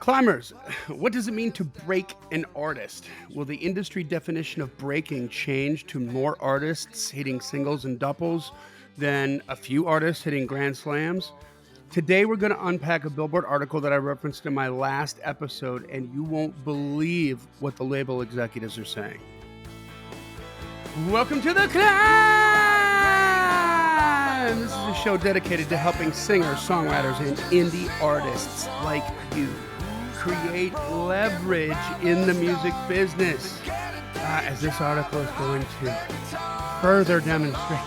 Climbers, what does it mean to break an artist? Will the industry definition of breaking change to more artists hitting singles and doubles than a few artists hitting grand slams? Today, we're going to unpack a Billboard article that I referenced in my last episode, and you won't believe what the label executives are saying. Welcome to the Climb! This is a show dedicated to helping singers, songwriters, and indie artists like you create leverage in the music business, as this article is going to further demonstrate.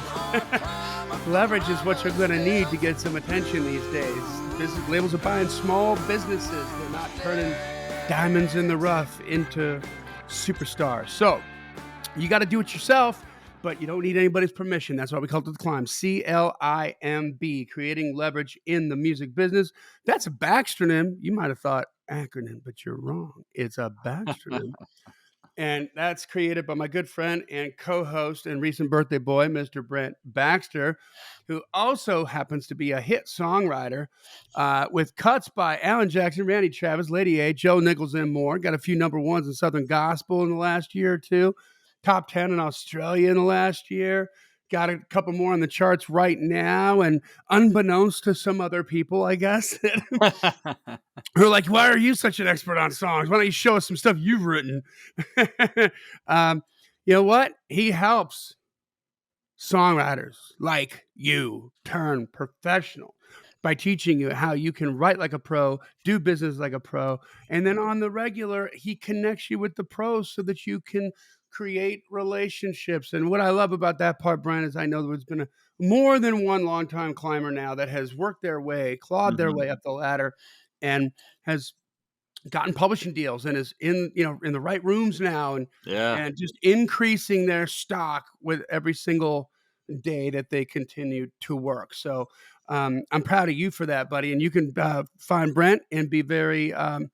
Leverage is what you're going to need to get some attention these days. Business labels are buying small businesses. They're not turning diamonds in the rough into superstars. So you got to do it yourself, but you don't need anybody's permission. That's why we call it the Climb. C.L.I.M.B, creating leverage in the music business. That's a backstername. You might have thought acronym, but you're wrong. It's a backstername. And that's created by my good friend and co-host and recent birthday boy, Mr. Brent Baxter, who also happens to be a hit songwriter with cuts by Alan Jackson, Randy Travis, Lady A, Joe Nichols, and more. Got a few number ones in Southern Gospel in the last year or two. Top 10 in Australia in the last year. Got a couple more on the charts right now. And unbeknownst to some other people, I guess, who are like, why are you such an expert on songs? Why don't you show us some stuff you've written? You know what? He helps songwriters like you turn professional by teaching you how you can write like a pro, do business like a pro. And then on the regular, he connects you with the pros so that you can create relationships. And what I love about that part, Brian, is I know there's been more than one longtime climber now that has worked their way, clawed their way up the ladder, and has gotten publishing deals and is in the right rooms now, and just increasing their stock with every single day that they continue to work. So I'm proud of you for that, buddy. And you can find Brent and be very and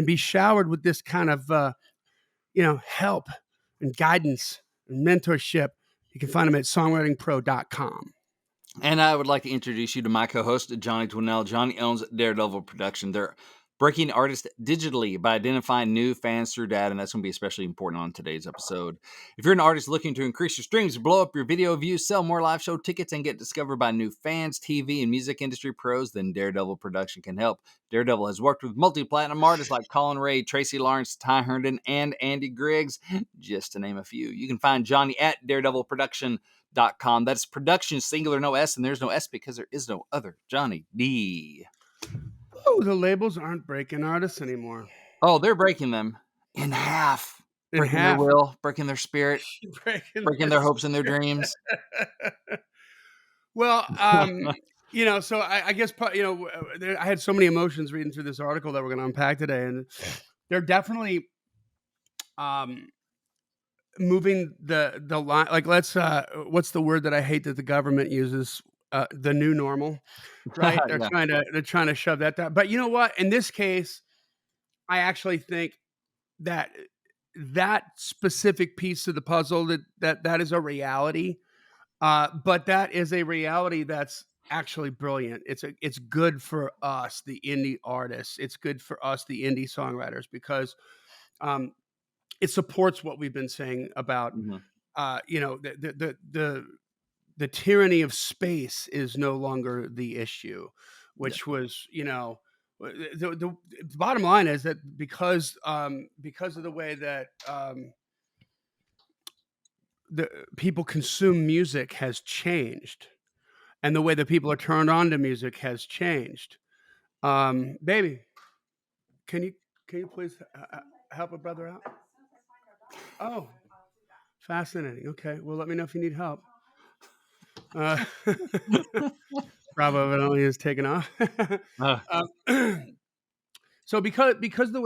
be showered with this kind of help and guidance and mentorship. You can find them at songwritingpro.com. And I would like to introduce you to my co-host, Johnny Dwinell. Johnny owns Daredevil Production. They're breaking artists digitally by identifying new fans through data, and that's going to be especially important on today's episode. If you're an artist looking to increase your streams, blow up your video views, sell more live show tickets, and get discovered by new fans, TV, and music industry pros, then Daredevil Production can help. Daredevil has worked with multi-platinum artists like Colin Ray, Tracy Lawrence, Ty Herndon, and Andy Griggs, just to name a few. You can find Johnny at daredevilproduction.com. That's production, singular, no S, and there's no S because there is no other Johnny D. Oh, the labels aren't breaking artists anymore. Oh, they're breaking them in half. Breaking their will, breaking their spirit, breaking their hopes and their dreams. Well, so I guess, I had so many emotions reading through this article that we're going to unpack today. And they're definitely moving the line. Like, what's the word that I hate that the government uses? The new normal, right? They're trying to shove that down. But you know what? In this case, I actually think that specific piece of the puzzle that is a reality. But that is a reality that's actually brilliant. It's good for us, the indie artists. It's good for us, the indie songwriters, because it supports what we've been saying about the tyranny of space is no longer the issue, which was, the bottom line is that because of the way that the people consume music has changed, and the way that people are turned on to music has changed. Baby, can you please help a brother out? Oh, fascinating. Okay, well, let me know if you need help. Bravo evidently is taken off. So because the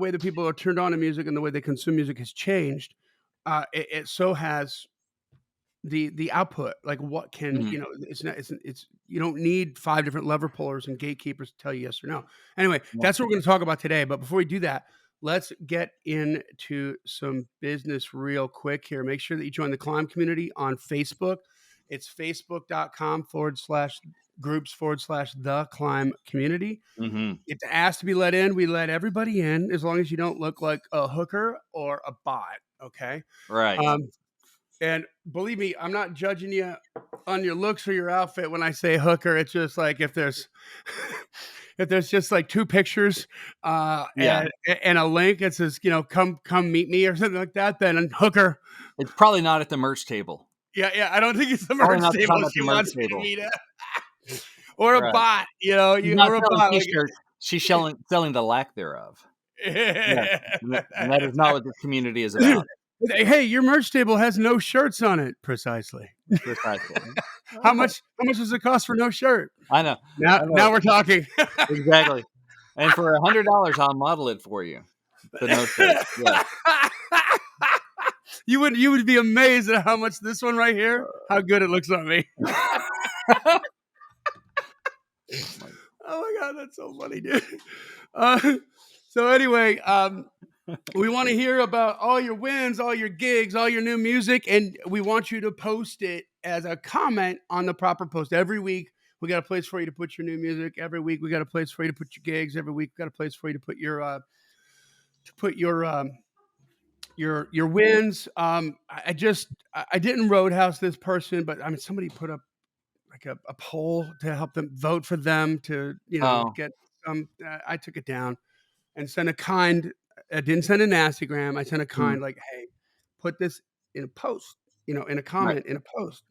way that people are turned on to music and the way they consume music has changed, it so has the output. Like, what can it's you don't need 5 different lever pullers and gatekeepers to tell you yes or no. Anyway, that's what we're going to talk about today. But before we do that, let's get into some business real quick here. Make sure that you join the Climb community on Facebook It's facebook.com/groups/the climb community. Mm-hmm. It's asked to be let in. We let everybody in as long as you don't look like a hooker or a bot. Okay. Right. And believe me, I'm not judging you on your looks or your outfit when I say hooker. It's just like if there's if there's just like two pictures Yeah. and a link that says, come meet me or something like that, then hooker. It's probably not at the merch table. Yeah. I don't think it's the Probably merch not the table time at she the merch wants me to table. meet at. Or a Right. bot, She's not or a selling bot. Like, T-shirts. She's selling the lack thereof. Yes, and that is not what this community is about. Hey, your merch table has no shirts on it. Precisely. Precisely. How much does it cost for no shirt? I know. Now we're talking. Exactly. And for $100, I'll model it for you. The no shirt. Yes. You would be amazed at how much this one right here, how good it looks on me. Oh my God, that's so funny, dude. So anyway, we want to hear about all your wins, all your gigs, all your new music, and we want you to post it as a comment on the proper post. Every week, we got a place for you to put your new music. Every week, we got a place for you to put your gigs. Every week, we got a place for you to put your wins. I didn't roadhouse this person, but I mean, somebody put up like a poll to help them vote for them to, get some. I took it down and sent a kind. I didn't send a nastygram. I sent a kind, like, hey, put this in a post, in a comment, in a post,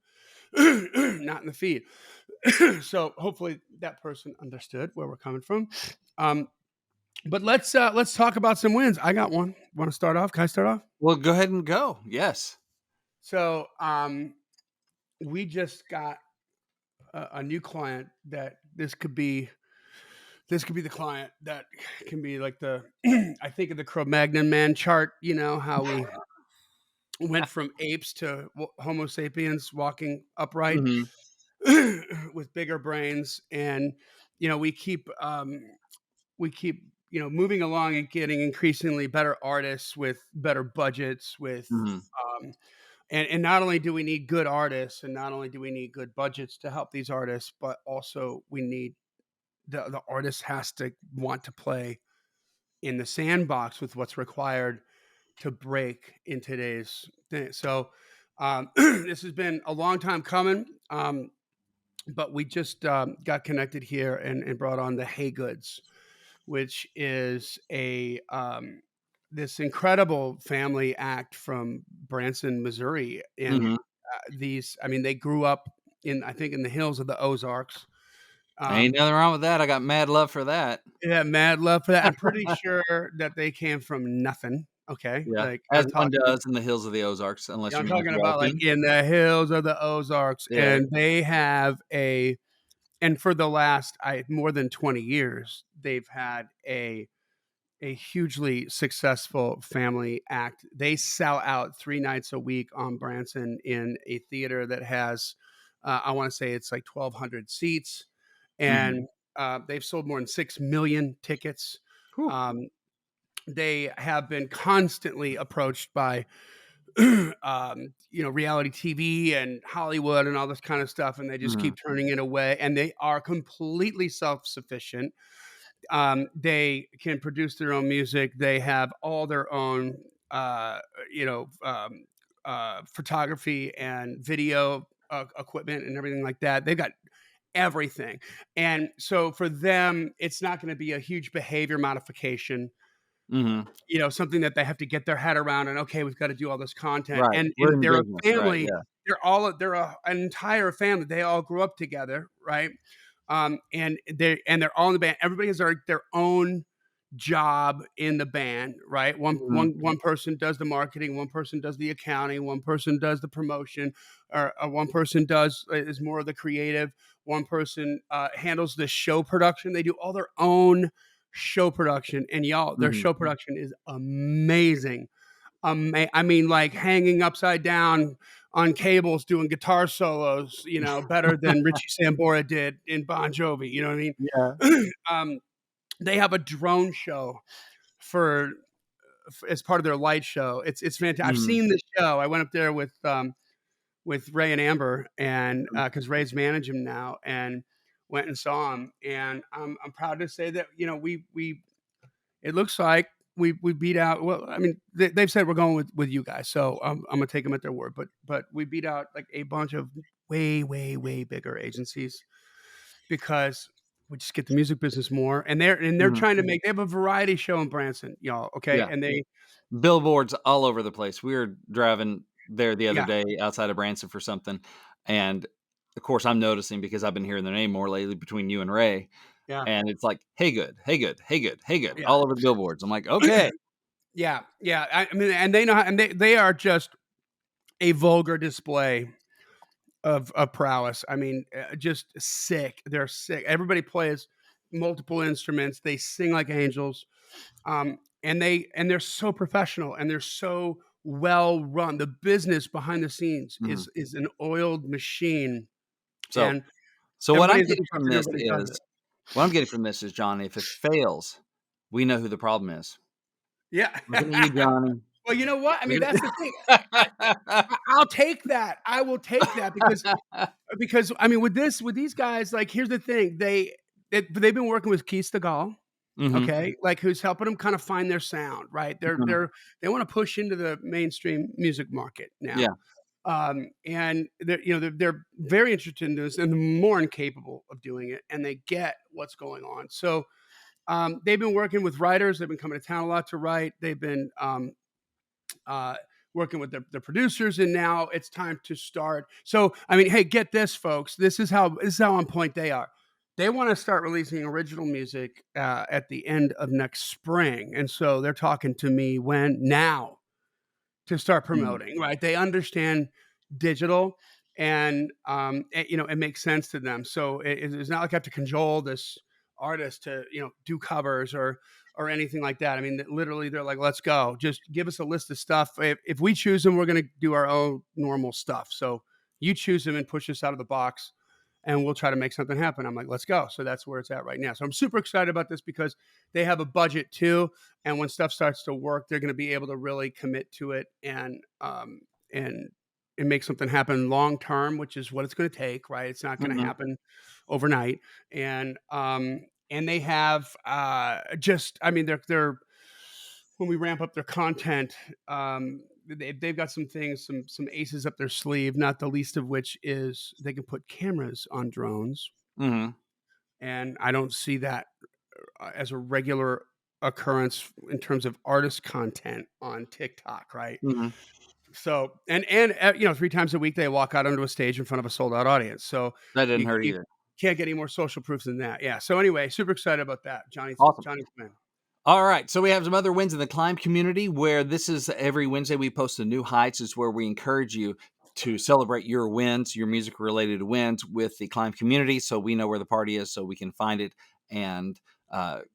not in the feed. So hopefully that person understood where we're coming from. But let's talk about some wins. I got one. Want to start off? Can I start off? Well, go ahead and go. Yes. So we just got a new client that this could be the client that can be like the I think of the Cro-Magnon man chart, how we went from apes to Homo sapiens walking upright Mm-hmm. with bigger brains, and we keep moving along and getting increasingly better artists with better budgets with Mm-hmm. and not only do we need good artists and not only do we need good budgets to help these artists, but also we need the artist has to want to play in the sandbox with what's required to break in today's thing. So this has been a long time coming, but we just got connected here and brought on the Hey Goods, which is a this incredible family act from Branson, Missouri. And Mm-hmm. they grew up I think in the hills of the Ozarks. Ain't nothing wrong with that. I got mad love for that. Yeah, mad love for that. I'm pretty sure that they came from nothing. Okay, Yeah, like as one does in the hills of the Ozarks, unless I'm you're North talking about like Walton. in the hills of the Ozarks, Yeah. and they have and for the last more than 20 years, they've had a hugely successful family act. They sell out 3 nights a week on Branson in a theater that has, I want to say it's like 1,200 seats, Mm-hmm. and they've sold more than 6 million tickets. They have been constantly approached by, reality TV and Hollywood and all this kind of stuff, and they just Mm-hmm. keep turning it away. And they are completely self-sufficient. They can produce their own music. They have all their own, photography and video equipment and everything like that. They've got everything. And so for them, it's not going to be a huge behavior modification, Mm-hmm. something that they have to get their head around. And okay, we've got to do all this content. Right. And We're in they're a business. Right. family. Yeah. They're an entire family. They all grew up together, right? And they're all in the band. Everybody has their own job in the band, right? Mm-hmm. One person does the marketing, one person does the accounting, one person does the promotion, or one person is more of the creative. One person handles the show production. They do all their own show production, and their Mm-hmm. show production is amazing. I mean, like hanging upside down on cables doing guitar solos, better than Richie Sambora did in Bon Jovi. You know what I Yeah. mean? They have a drone show as part of their light show. It's fantastic. I've Mm-hmm. seen the show. I went up there with with Ray and Amber, and because Ray's manage him now, and went and saw him, and I'm proud to say that we it looks like we beat out. Well, I mean, they've said we're going with you guys, so I'm gonna take them at their word. But we beat out like a bunch of way bigger agencies because we just get the music business more, and they're Mhm. trying to make. They have a variety show in Branson, y'all. Okay, Yeah. and they Billboards all over the place. We were driving there the other yeah day outside of Branson for something, and, of course, I'm noticing because I've been hearing their name more lately between you and Ray, yeah and it's like, "Hey good, hey good, hey good, hey good," yeah all over the billboards. I'm like, "Okay." yeah. I mean, and they know, and they are just a vulgar display of prowess. I mean, just sick. They're sick. Everybody plays multiple instruments. They sing like angels, and they're so professional and they're so well run. The business behind the scenes Mhm. is an oiled machine, So and so what everybody I'm has a getting passion. from this Everybody does is it. what I'm getting from this is, Johnny, if it fails, we know who the problem is. Yeah. Looking at you, Johnny. Well, you know what? I mean, Looking that's the thing. at I'll take that. I will take that because I mean, with these guys, like, here's the thing: they've been working with Keith Stegall, Mhm, okay, like, who's helping them kind of find their sound, right? mhm. They want to push into the mainstream music market now, Yeah. and they're very interested in this and more incapable of doing it, and they get what's going on. So they've been working with writers. They've been coming to town a lot to write. They've been uh, working with the producers, and now it's time to start. So, I mean, hey, get this, folks. This is how on point they are. They want to start releasing original music at the end of next spring, and so they're talking to me when now to start Mm, promoting, right? They understand digital, and it makes sense to them. So it's not like I have to cajole this artist to do covers or anything like that. I mean, literally, they're like, "Let's go. Just give us a list of stuff. If we choose them, we're going to do our own normal stuff. So you choose them and push us out of the box." And we'll try to make something happen. I'm like, let's go. So that's where it's at right now. So I'm super excited about this because they have a budget too, and when stuff starts to work, they're going to be able to really commit to it and and make something happen long term, which is what it's going to take, right? It's not going to mhm, happen overnight, and they have just, I mean, they're when we ramp up their content, they've got some things, some aces up their sleeve. Not the least of which is they can put cameras on drones, mhm, and I don't see that as a regular occurrence in terms of artist content on TikTok, right? mhm. So, and 3 times a week they walk out onto a stage in front of a sold out audience. So That didn't you hurt you either. can't get any more social proof than that. Yeah. So anyway, super excited about that, Johnny. Awesome. Johnny Twin. All right, so we have some other wins in the Climb community where this is every Wednesday we post a new heights is where we encourage you to celebrate your wins, your music related wins with the Climb community so we know where the party is so we can find it and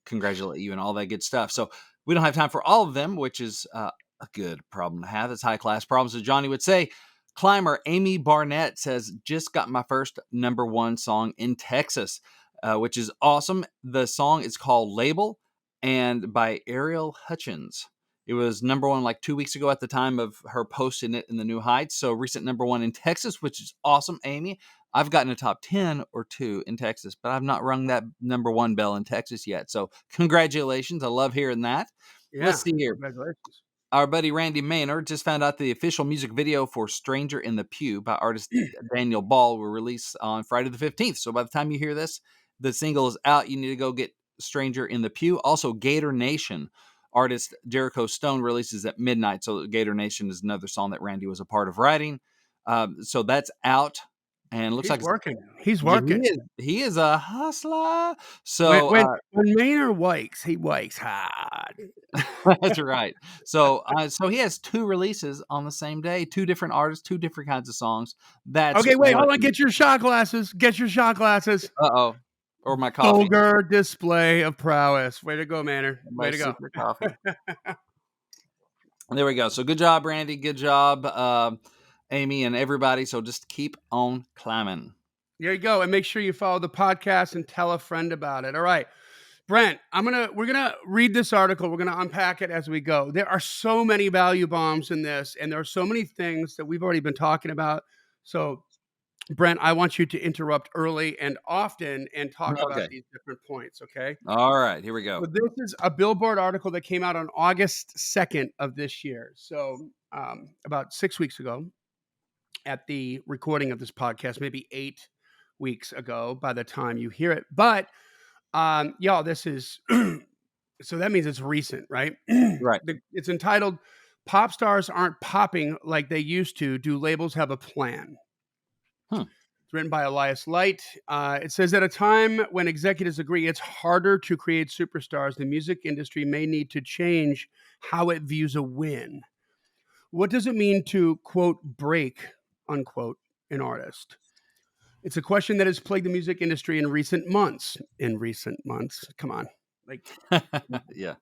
congratulate you and all that good stuff. So we don't have time for all of them, which is a good problem to have. It's high class problems, as Johnny would say. Climber Amy Barnett says, just got my first #1 song in Texas, which is awesome. The song is called Label and by Ariel Hutchins. It was #1 like 2 weeks ago at the time of her posting it in the New Heights. So recent #1 in Texas, which is awesome, Amy. I've gotten a top 10 or 2 in Texas, but I've not rung that #1 bell in Texas yet. So congratulations. I love hearing that. Let's Yeah. see here. Congratulations. Our buddy Randy Maynard just found out the official music video for Stranger in the Pew by artist Daniel Ball will release on Friday the 15th. So by the time you hear this, the single is out. You need to go get Stranger in the Pew. Also, Gator Nation artist Jericho Stone releases at midnight. So Gator Nation is another song that Randy was a part of writing. So that's out. And looks He's like working. He's yeah, working. he is a hustler. When So when when Maynard wakes, he wakes hard. that's right. So he has 2 releases on the same day, 2 different artists, 2 different kinds of songs. That's Okay, wait, what hold on. Get your shot glasses. Get your shot glasses. uh-oh, or my coffee, Vulgar display of prowess. Way to go, Maynard. my Way to go. secret coffee. There we go. So good job, Randy. Good job, Amy and everybody. So just keep on climbing. There you go. And make sure you follow the podcast and tell a friend about it. All right. Brent, we're gonna read this article. We're gonna unpack it as we go. There are so many value bombs in this, and there are so many things that we've already been talking about So, Brent, I want you to interrupt early and often and talk about Okay. these different points, okay? All right. Here we So go. this is a Billboard article that came out on August 2nd of this year. So, about 6 weeks ago at the recording of this podcast, maybe 8 weeks ago by the time you hear it. But, y'all, this is so that means it's recent, right? Right. It's entitled "Pop Stars Aren't Popping Like They Used to. Do Labels Have a Plan?" Hmm. It's written by Elias Light. It says, at a time when executives agree it's harder to create superstars, the music industry may need to change how it views a win. What does it mean to, quote, break, unquote, an artist? It's a question that has plagued the music industry in recent months. In recent months. Come on. Like, Yeah.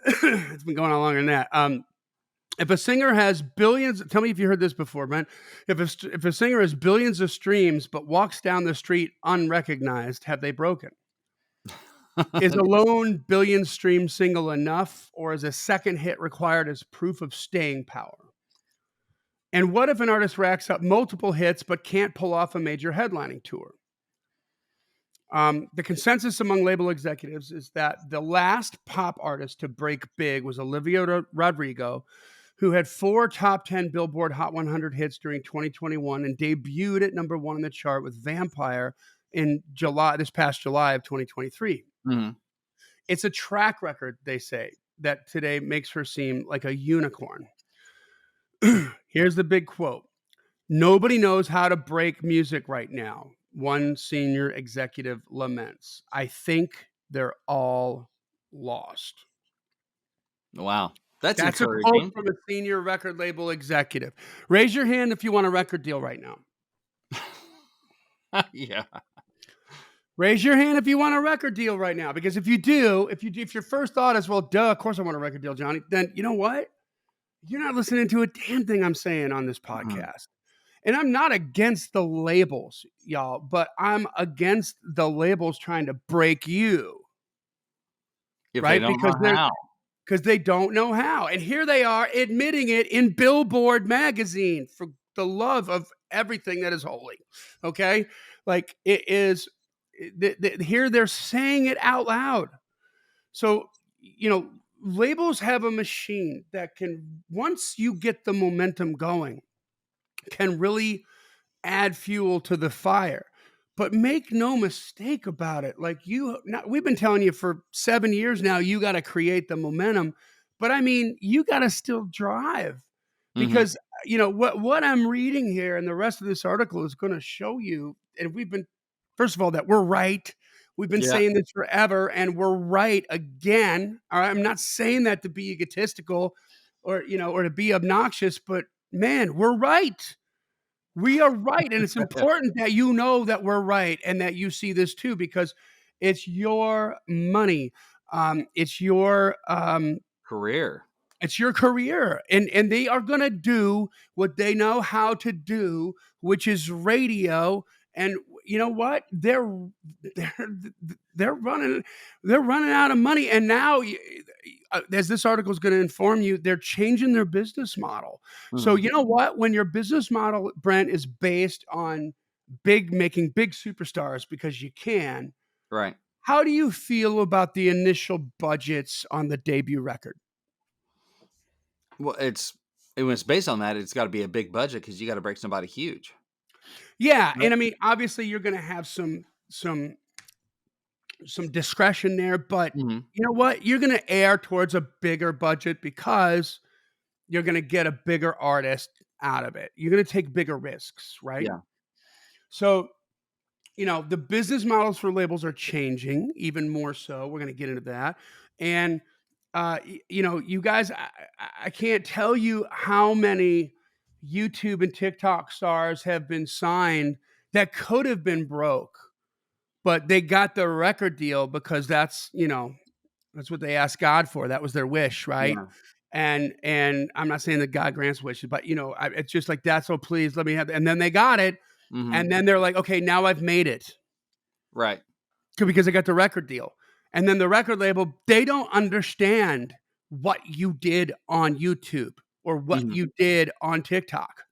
it's been going on longer than that. If a singer has billions, tell me if you heard this before, man. If a singer has billions of streams but walks down the street unrecognized, have they broken? Is a lone billion stream single enough, or is a second hit required as proof of staying power? And what if an artist racks up multiple hits but can't pull off a major headlining tour? The consensus among label executives is that the last pop artist to break big was Olivia Rodrigo, who had 4 top 10 Billboard Hot 100 hits during 2021 and debuted at number 1 on the chart with Vampire in this past July of 2023. Mhm. It's a track record, they say, that today makes her seem like a unicorn. Here's the big quote. Nobody knows how to break music right now, one senior executive laments. I think they're all lost. Wow. That's That's a quote encouraging. from a senior record label executive. Raise your hand if you want a record deal right now. Yeah. Raise your hand if you want a record deal right now. Because if you do, if your first thought is, well, duh, of course I want a record deal, Johnny, then you know what? You're not listening to a damn thing I'm saying on this Mhm. podcast. And I'm not against the labels, y'all, but I'm against the labels trying to break you, If they right? don't know how. Because they don't know how. And here they are admitting it in Billboard magazine, for the love of everything that is holy. Okay? Like it is here they're saying it out loud. So, labels have a machine that can, once you get the momentum going, can really add fuel to the fire. But make no mistake about it. Like we've been telling you for 7 years now, you got to create the momentum. But I mean, you got to still drive, Mhm. because what I'm reading here, and the rest of this article is going to show you. And we've been, first of all, that we're right. We've been Yeah. saying this forever, and we're right again. All right, I'm not saying that to be egotistical, or to be obnoxious, but man, we're right. We are right, and it's important that you know that we're right and that you see this too, because it's your money. It's Career. your career, and they are gonna do what they know how to do, which is radio. And you know what? They're they're running they're running out of money, and now, as this article is going to inform you, they're changing their business model. So Mhm. you know what? When your business model, Brent, is based on making big superstars because you can, Right. how do you feel about the initial budgets on the debut record? Well, when it's based on that, it's gotta be a big budget because you gotta break somebody huge. Yeah, Right. and I mean, obviously, you're going to have some discretion there, but Mhm. you know what? You're going to err towards a bigger budget because you're going to get a bigger artist out of it. You're going to take bigger risks, right? Yeah. So, the business models for labels are changing even more so. We're going to get into that. And, you guys, I can't tell you how many YouTube and TikTok stars have been signed that could have been broke, but they got the record deal because that's what they asked God for. That was their wish, right? Yeah. And I'm not saying that God grants wishes, but it's just like that. So please let me have. And then they got it, Mhm. and then they're like, okay, now I've made it Right. because they got the record deal. And then the record label, they don't understand what you did on YouTube or what Mhm. you did on TikTok.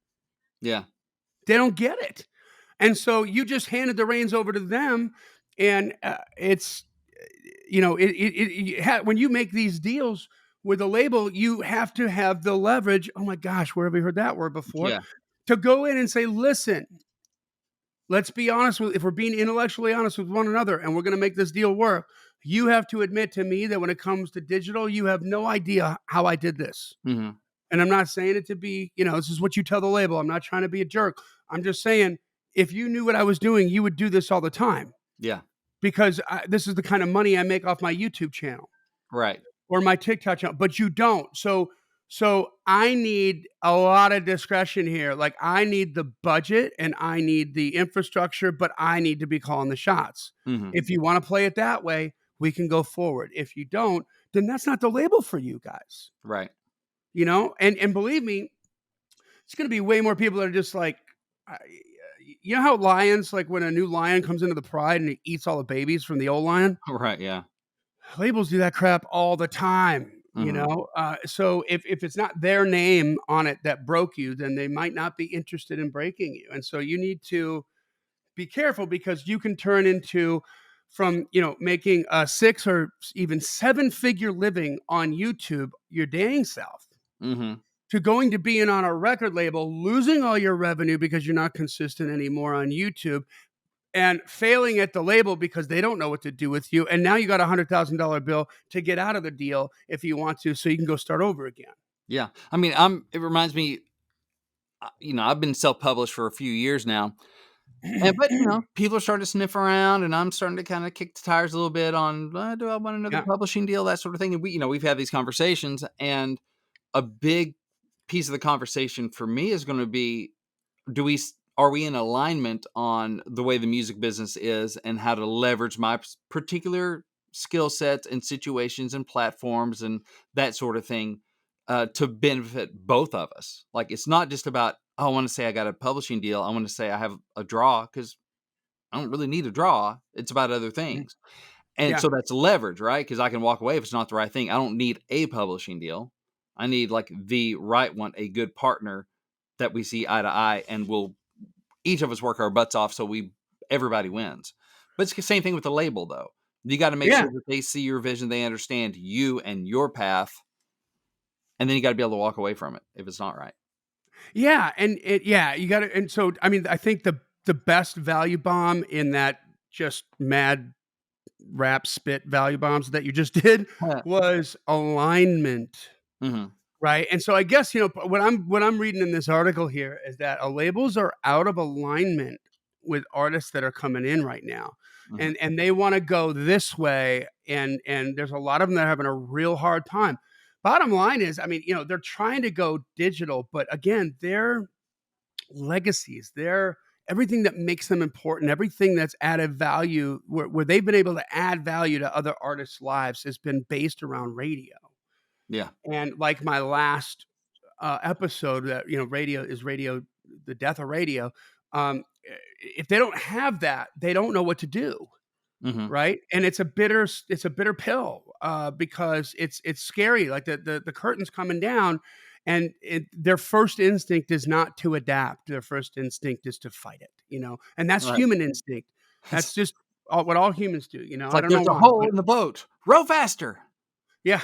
Yeah. They don't get it. And so you just handed the reins over to them, and it's when you make these deals with a label, you have to have the leverage. Oh my gosh, where have we heard that word before? Yeah. To go in and say, listen, let's be honest with, if we're being intellectually honest with one another and we're going to make this deal work, you have to admit to me that when it comes to digital, you have no idea how I did this. Mhm. And I'm not saying it to be, this is what you tell the label. I'm not trying to be a jerk. I'm just saying, if you knew what I was doing, you would do this all the time, Yeah. because this is the kind of money I make off my YouTube channel Right. or my TikTok channel, but you don't. So I need a lot of discretion here. Like, I need the budget and I need the infrastructure, but I need to be calling the shots. Mhm. If you want to play it that way, we can go forward. If you don't, then that's not the label for you guys. Right. And believe me, it's going to be way more people that are just like, I- you know how lions, like when a new lion comes into the pride and it eats all the babies from the old lion? Right, yeah. Labels do that crap all the time. Mhm. So if it's not their name on it that broke you, then they might not be interested in breaking you. And so you need to be careful, because you can turn into, from making a 6 or even 7-figure living on YouTube, your dang self, Mhm. to going to being on a record label, losing all your revenue because you're not consistent anymore on YouTube, and failing at the label because they don't know what to do with you. And now you got $100,000 bill to get out of the deal if you want to, so you can go start over again. Yeah. I mean, it reminds me, I've been self-published for a few years now. But, people are starting to sniff around, and I'm starting to kinda kick the tires a little bit on, do I want another Yeah. publishing deal, that sort of thing, and we've had these conversations, and a big piece of the conversation for me is gonna be, are we in alignment on the way the music business is and how to leverage my particular skill sets and situations and platforms and that sort of thing, to benefit both of us. Like, it's not just about, oh, I want to say I got a publishing deal. I want to say I have a draw, because I don't really need a draw. It's about other Mhm. things. And Yeah. so that's leverage, right? Because I can walk away if it's not the right thing. I don't need a publishing deal. I need like the right one, a good partner that we see eye to eye, and will each of us work our butts off so everybody wins. But it's the same thing with the label, though. You got to make Yeah. sure that they see your vision, they understand you and your path, and then you got to be able to walk away from it if it's not right. Yeah. Yeah, you got to. And so, I mean, I think the best value bomb in that just mad rap spit value bombs that you just did was alignment. Hmm. Right. And so I guess, what I'm reading in this article here is that labels are out of alignment with artists that are coming in right now. Hmm. And they want to go this way. And there's a lot of them that are having a real hard time. Bottom line is, I mean, they're trying to go digital, but again, their legacies, their everything that makes them important, everything that's added value, where they've been able to add value to other artists' lives, has been based around radio. Yeah. And like my last episode, that radio, the death of radio. If they don't have that, they don't know what to do, Hmm. right? And it's a bitter pill, because it's scary. Like the curtain's coming down, and their first instinct is not to adapt. Their first instinct is to fight it, and that's Right. human instinct. It's, That's just what all humans do. it's I like don't know there's a why, hole but in the boat. Row faster. yeah.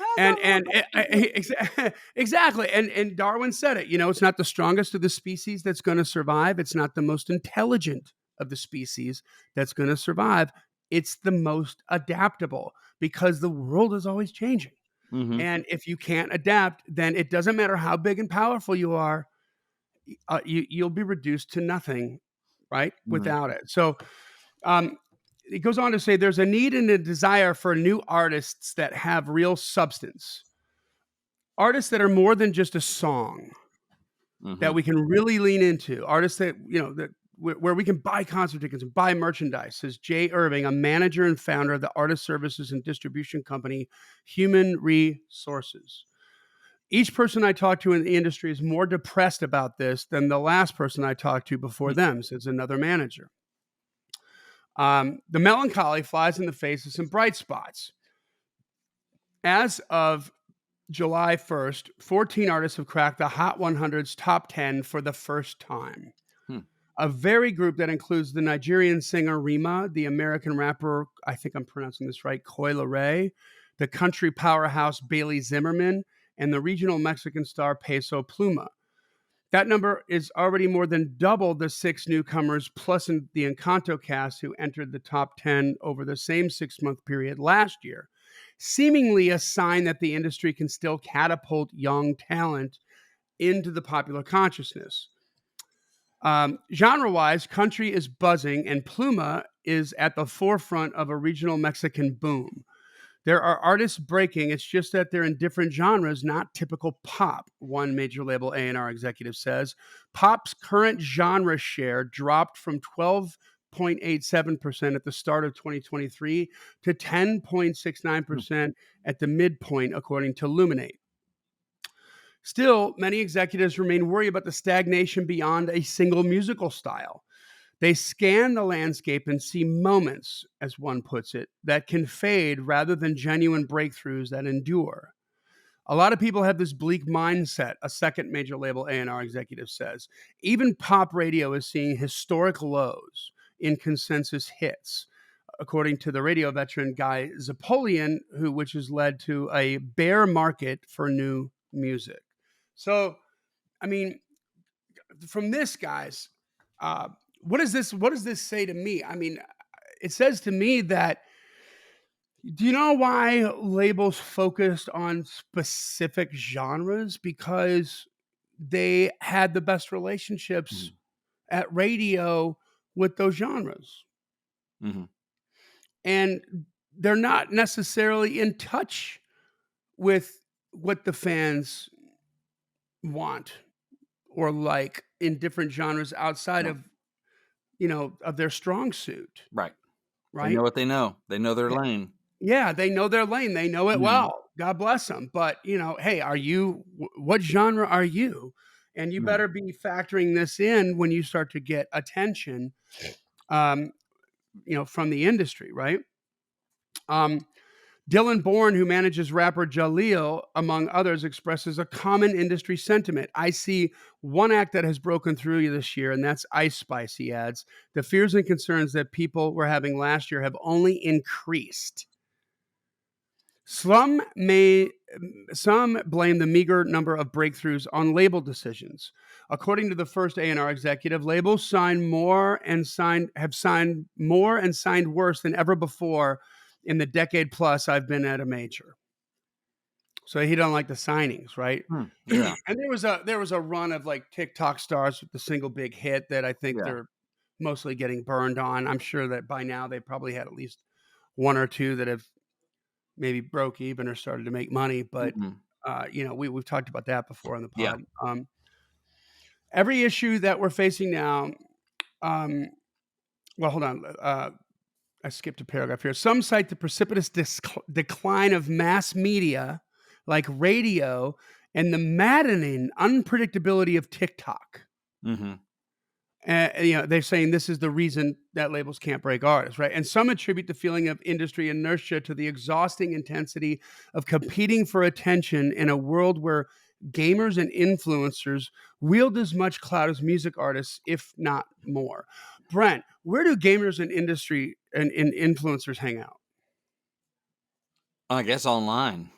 I And don't know and about exactly, and Darwin said it. It's not the strongest of the species that's going to survive. It's not the most intelligent of the species that's going to survive. It's the most adaptable, because the world is always changing. Mhm. And if you can't adapt, then it doesn't matter how big and powerful you are. You'll be reduced to nothing, right? Mhm. Without it. So, um, it goes on to say there's a need and a desire for new artists that have real substance, artists that are more than just a song, that Mhm. we can really lean into, artists that where we can buy concert tickets and buy merchandise, says Jay Irving, a manager and founder of the artist services and distribution company Human Resources. Each person I talk to in the industry is more depressed about this than the last person I talked to before them, says another manager. The melancholy flies in the face of some bright spots. As of July 1st, 14 artists have cracked the Hot 100's top 10 for the first time. Hmm. A varied group that includes the Nigerian singer Rima, the American rapper, I think I'm pronouncing this right, Coyle Ray, the country powerhouse Bailey Zimmerman, and the regional Mexican star Peso Pluma. That number is already more than double the 6 newcomers plus the Encanto cast who entered the top 10 over the same 6-month period last year, seemingly a sign that the industry can still catapult young talent into the popular consciousness. Genre-wise, country is buzzing, and Pluma is at the forefront of a regional Mexican boom. There are artists breaking. It's just that they're in different genres, not typical pop, one major label A&R executive says. Pop's current genre share dropped from 12.87% at the start of 2023 to 10.69% at the midpoint, according to Luminate. Still, many executives remain worried about the stagnation beyond a single musical style. They scan the landscape and see moments, as one puts it, that can fade rather than genuine breakthroughs that endure. A lot of people have this bleak mindset, a second major label A&R executive says. Even pop radio is seeing historic lows in consensus hits, according to the radio veteran Guy Zapolian, which has led to a bear market for new music. So, I mean, from this, guys, what does this say to me? I mean, it says to me that, do you know why labels focused on specific genres? Because they had the best relationships at radio with those genres. Mm-hmm. And they're not necessarily in touch with what the fans want or like in different genres outside No. of, of their strong suit, Right. They right? know what they know. They know their lane. Yeah, they know their lane. They know it Mhm. well. God bless them. But, hey, what genre are you? And you Mhm. better be factoring this in when you start to get attention, um, from the industry, right? Dylan Bourne, who manages rapper Jaleel, among others, expresses a common industry sentiment. I see one act that has broken through this year, and that's Ice Spice, he adds. The fears and concerns that people were having last year have only increased. Some blame the meager number of breakthroughs on label decisions. According to the first A&R executive, labels have signed more and signed worse than ever before in the decade plus I've been at a major. So he don't like the signings, right? Yeah. And there was a run of like TikTok stars with the single big hit that I think Yeah. they're mostly getting burned on. I'm sure that by now they probably had at least one or two that have maybe broke even or started to make money. But Mhm. we've talked about that before on the Yeah. pod. Every issue that we're facing now. Well, hold on. I skipped a paragraph here. Some cite the precipitous decline of mass media like radio and the maddening unpredictability of TikTok. Mhm. They're saying this is the reason that labels can't break artists, right? And some attribute the feeling of industry inertia to the exhausting intensity of competing for attention in a world where gamers and influencers wield as much clout as music artists, if not more. Brent, where do gamers and industry and influencers hang out? I guess online.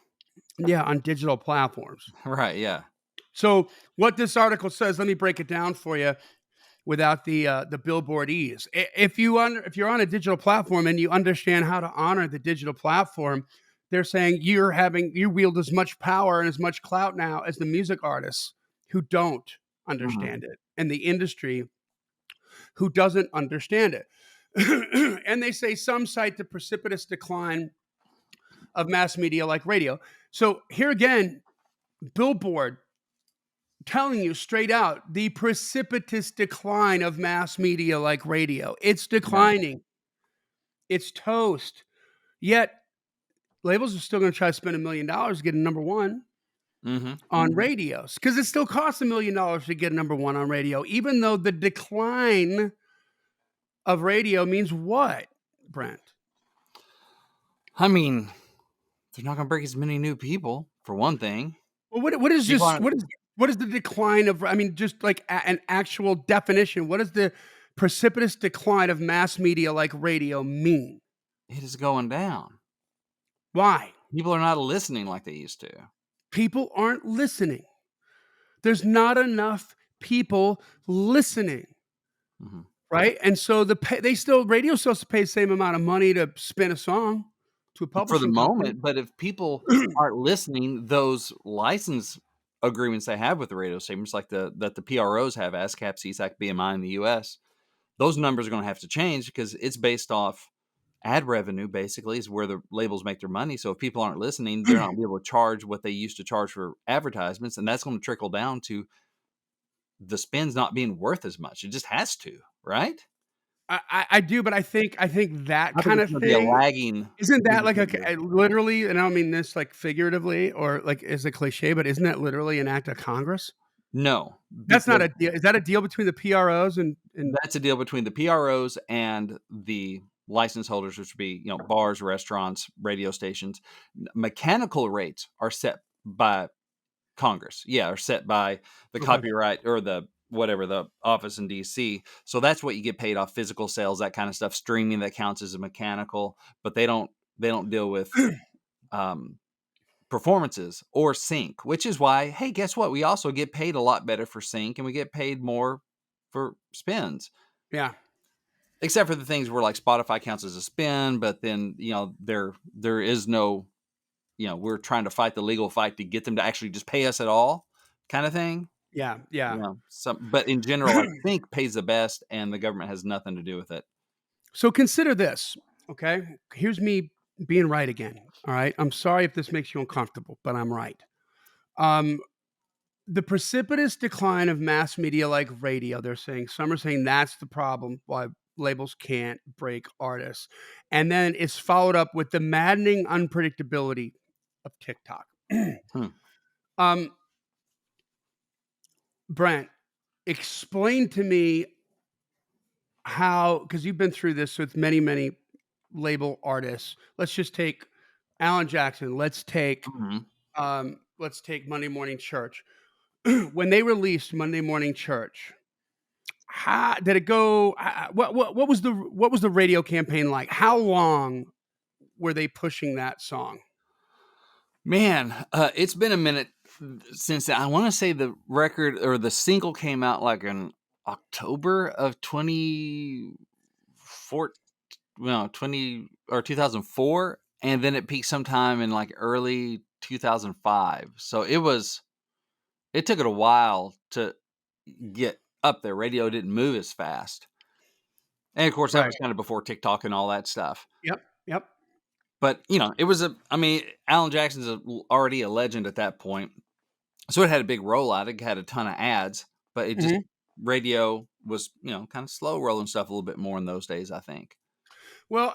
Yeah, on digital platforms. Right, yeah. So what this article says, let me break it down for you without the billboard ease. If you're on a digital platform and you understand how to honor the digital platform, they're saying you wield as much power and as much clout now as the music artists who don't Mhm. understand it, and the industry who doesn't understand it. And they say some cite the precipitous decline of mass media like radio. So here again, Billboard telling you straight out the precipitous decline of mass media like radio. It's Yeah. declining. It's toast. Yet labels are still going to try to spend $1 million to get a number one Mhm. on radios because it still costs $1 million to get a number one on radio, even though the decline of radio means what, Brent? I mean, they're not gonna break as many new people for one thing. Well, what is People this? aren't What is the decline of? I mean, just like an actual definition. What does the precipitous decline of mass media like radio mean? it is going down. Why? People are not listening like they used to. People aren't listening. There's not enough people listening, Mhm. right? And so radio still has to pay the same amount of money to spin a song to a For the publishing company. moment, but if people aren't listening, those license agreements they have with the radio stations, like the PROs have, ASCAP, CSAC, BMI in the US, those numbers are gonna have to change because it's based off ad revenue, basically, is where the labels make their money. So if people aren't listening, they're not gonna be able to charge what they used to charge for advertisements, and that's gonna trickle down to the spins not being worth as much. It just has to, right? I do, but I think that I think kind it's of gonna be a thing lagging isn't that like indicator. literally, and I don't mean this like figuratively or like as a cliche, but isn't that literally an act of Congress? No, That's not because a deal. Is that a deal between the PROs and that's a deal between the PROs and the license holders, which would be, bars, restaurants, radio stations. Mechanical rates are set by Congress. Yeah, are set by the okay, copyright or the whatever the office in DC. So that's what you get paid off physical sales, that kind of stuff. Streaming that counts as a mechanical, but they don't deal with um, performances or sync, which is why, hey, guess what? We also get paid a lot better for sync and we get paid more for spins. yeah, Except for the things where like Spotify counts as a spin, but then, there is no, we're trying to fight the legal fight to get them to actually just pay us at all kind of thing. yeah, yeah. But in general, I think pays the best and the government has nothing to do with it. So consider this, okay? Here's me being right again. All right. I'm sorry if this makes you uncomfortable, but I'm right. Um, the precipitous decline of mass media like radio, some are saying that's the problem why labels can't break artists. And then it's followed up with the maddening unpredictability of TikTok. Hmm. um, Brent, explain to me how, because you've been through this with many, many label artists. Let's just take Alan Jackson. Mhm. Let's take Monday Morning Church. When they released Monday Morning Church, how did it go? What was the radio campaign like? How long were they pushing that song? Man, it's been a minute since I want to say the record or the single came out like in October of 2004, no, 20 or 2004, and then it peaked sometime in like early 2005. So it took it a while to get up there. Radio didn't move as fast. And of course, that Right. was kind of before TikTok and all that stuff. Yep. Yep. But, it was I mean, Alan Jackson's already a legend at that point. So it had a big rollout. It had a ton of ads, but it just Mhm. radio was, kind of slow rolling stuff a little bit more in those days, I think. Well,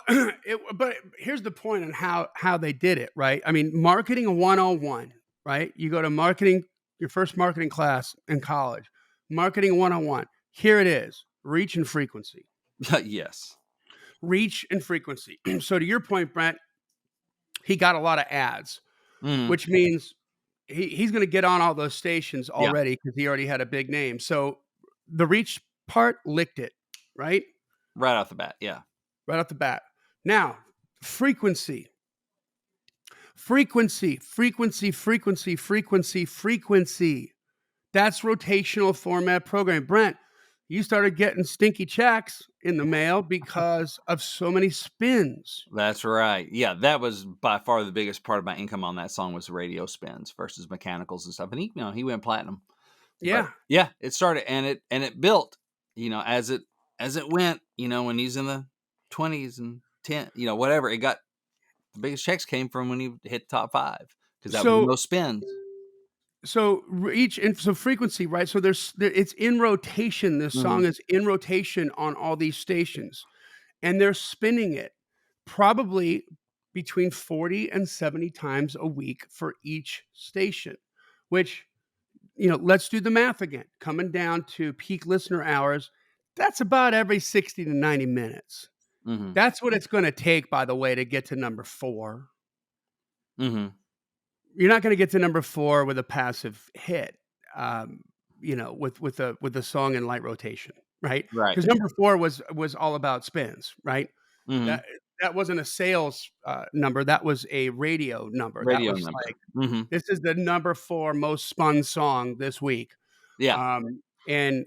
but here's the point on how they did it, right? I mean, marketing 101, right? You go to marketing, your first marketing class in college, marketing 101. Here it is: reach and frequency. Yes. Reach and frequency. So to your point, Brent, he got a lot of ads, Mhm. which means he's going to get on all those stations Yeah. already because he already had a big name. So the reach part licked it, right? Right off the bat. Yeah. Right off the bat. Now, frequency. Frequency, frequency, frequency, frequency, frequency. That's rotational format programming. Brent, you started getting stinky checks in the mail because of so many spins. That's right. Yeah, that was by far the biggest part of my income on that song was radio spins versus mechanicals and stuff. And he went platinum. But Yeah. yeah, it started and it built, as it went, when he's in the 20s and 10, whatever, it got the biggest checks came from when he hit top 5 because that was the So most spins. reach and so frequency, right? So it's in rotation. This Mhm. song is in rotation on all these stations, and they're spinning it probably between 40 and 70 times a week for each station, which, let's do the math again. Coming down to peak listener hours, that's about every 60 to 90 minutes. Mhm. That's what it's going to take, by the way, to get to number 4. Mhm. you're not going to get to number 4 with a passive hit, um, with a song in light rotation, right? Right. Because number 4 was all about spins, right? Mhm. That that wasn't a sales number. That was a radio number. That Radio was number. like, Mhm. this is the number 4 most spun song this week. Yeah. And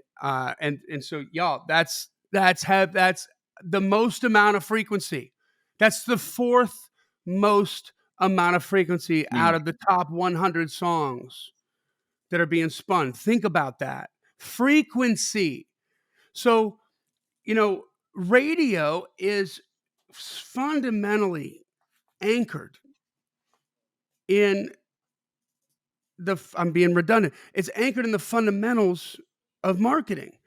so y'all, that's the most amount of frequency. That's the 4th most amount of frequency out Mm. of the top 100 songs that are being spun. Think about that. Frequency. So, you know, radio is fundamentally anchored in I'm being redundant. It's anchored in the fundamentals of marketing.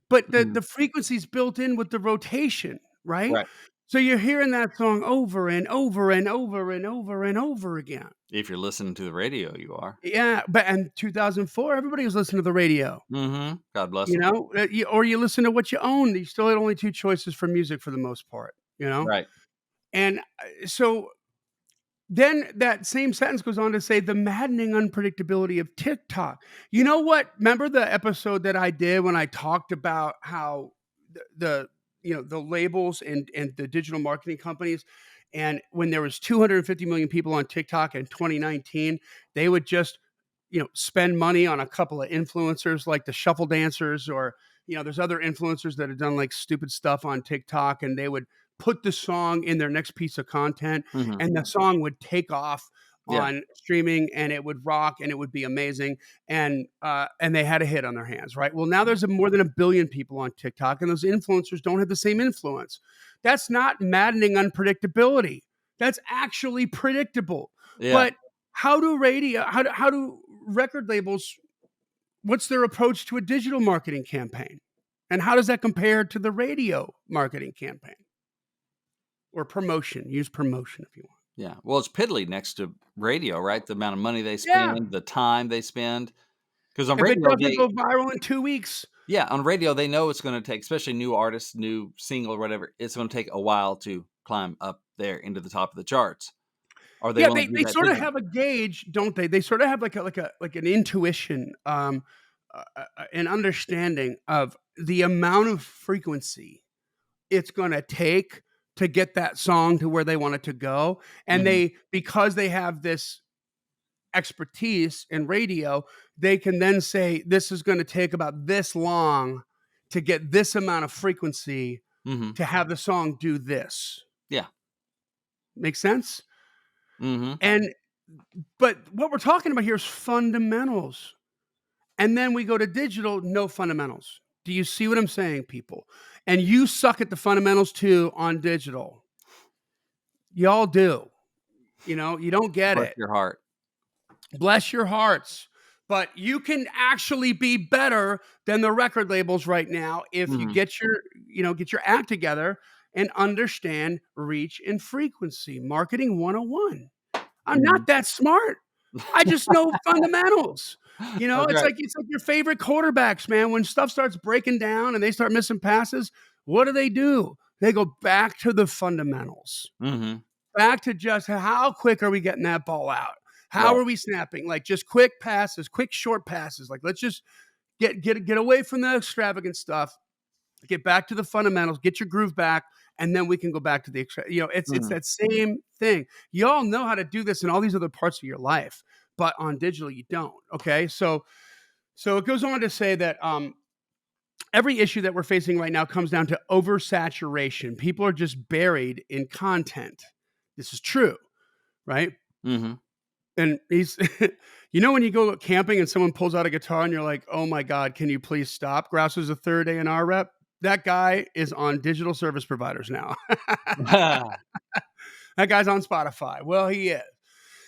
But the Mhm. the frequency's built in with the rotation, right? Right. So you're hearing that song over and over and over and over and over again. If you're listening to the radio, you are. Yeah, but in 2004, everybody was listening to the radio, Mhm. God bless them. or you listen to what you own. You still had only 2 choices for music for the most part, you know? Right. And, so then that same sentence goes on to say the maddening unpredictability of TikTok. You know what? Remember the episode that I did when I talked about how the labels and the digital marketing companies, and when there was 250 million people on TikTok in 2019, they would just spend money on a couple of influencers like the shuffle dancers, or there's other influencers that have done like stupid stuff on TikTok, and they would put the song in their next piece of content, Mhm. and the song would take off Yeah. on streaming, and it would rock, and it would be amazing, and they had a hit on their hands, right? Well, now there's more than 1 billion people on TikTok, and those influencers don't have the same influence. That's not maddening unpredictability. That's actually predictable. Yeah. But how do record labels, what's their approach to a digital marketing campaign? And how does that compare to the radio marketing campaign? Or promotion. Use promotion if you want. Yeah. Well, it's piddly next to radio, right? The amount of money they Yeah. spend, the time they spend. Because on If it radio, doesn't go viral in 2 weeks. yeah, on radio, they know it's gonna take, especially new artists, new single or whatever, it's gonna take a while to climb up there into the top of the charts. Are they Yeah, willing they to do they that sort of digital? have a gauge, don't they? They sort of have like an intuition, an understanding of the amount of frequency it's gonna take to get that song to where they want it to go, and Mhm. because they have this expertise in radio, they can then say, "This is gonna take about this long to get this amount of frequency Mhm. to have the song do this." Yeah. Make sense? Mhm. And but what we're talking about here is fundamentals. And then we go to digital, no fundamentals. Do you see what I'm saying, people? And you suck at the fundamentals too on digital. Y'all do. You don't get Bless it. your heart. Bless your hearts. But you can actually be better than the record labels right now if you Mhm. get your act together and understand reach and frequency. Marketing 101. I'm Mhm. not that smart. I just know fundamentals. That's right. It's like your favorite quarterbacks, man. When stuff starts breaking down and they start missing passes, what do? They go back to the fundamentals. Mhm. Back to just how quick are we getting that ball out? How Right. are we snapping? Like just quick passes, quick short passes. Like let's just get away from the extravagant stuff. Get back to the fundamentals, get your groove back, and then we can go back to the it's Mhm. that same thing. You all know how to do this in all these other parts of your life, but on digital you don't. Okay, so it goes on to say that every issue that we're facing right now comes down to oversaturation. People are just buried in content. This is true, right? Mhm. And he's when you go camping and someone pulls out a guitar and you're like, "Oh my god, can you please stop?" Grouse is a third A&R rep. That guy is on digital service providers now. That guy's on Spotify. Well, he is.